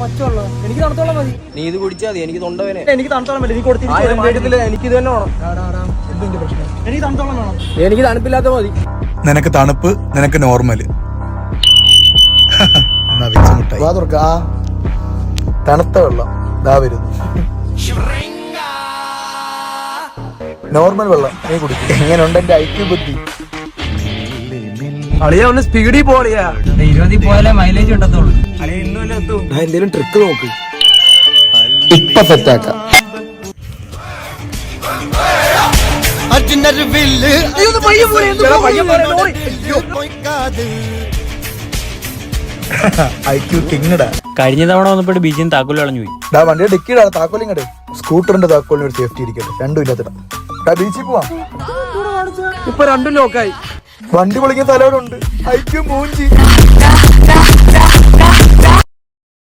പച്ചവെള്ളം എനിക്ക് തണുത്തോളം മതി. നീ ഇത് കുടിച്ചാൽ മതി, എനിക്ക് തൊണ്ടവേനെ. എനിക്ക് തണുത്തോളം മതി, നീ കൊടുത്തില്ല. എനിക്ക് ഇത് തന്നെ വേണം. എന്തിന്റെ പ്രശ്നം? എനിക്ക് തണുത്തോളം വേണം. എനിക്ക് തണുപ്പില്ലാത്ത മതി. നിനക്ക് തണുപ്പ്, നിനക്ക് നോർമല്. എന്നാ വെച്ച് മുട്ടായി വാ തുറക്ക. ആ തണുത്ത വെള്ളം ദാ വരുന്നു. നോർമൽ വെള്ളം നീ കുടിക്കും. എങ്ങനെയുണ്ട് എന്റെ ഐക്യ ബുദ്ധി? അളിയാ ഒന്ന് സ്പീഡിൽ പോളിയാ. 20 പോയാലേ മൈലേജ് ഉണ്ടെന്നുള്ളൂ. എന്തേലും ട്രിക്ക് നോക്ക്. ഇപ്പൊ സെറ്റാക്കാം. ഐക്യു കിങ്ങടാ. കഴിഞ്ഞ തവണ വന്നപ്പോഴും ബീച്ചിന് താക്കോല് കളഞ്ഞു പോയി. വണ്ടിയുടെ ഡിക്കിടാ താക്കോലിങ്ങടെ. സ്കൂട്ടറിന്റെ താക്കോലിന് ഒരു സേഫ്റ്റി ഇരിക്കട്ടെ. രണ്ടും ഇല്ലാത്തിടാം. ബീച്ചിൽ പോവാം. ഇപ്പൊ രണ്ടും ലോക്കായി. വണ്ടി പൊളിക്കുന്ന തലോടുണ്ട്. ഐക്യു മൂഞ്ചി.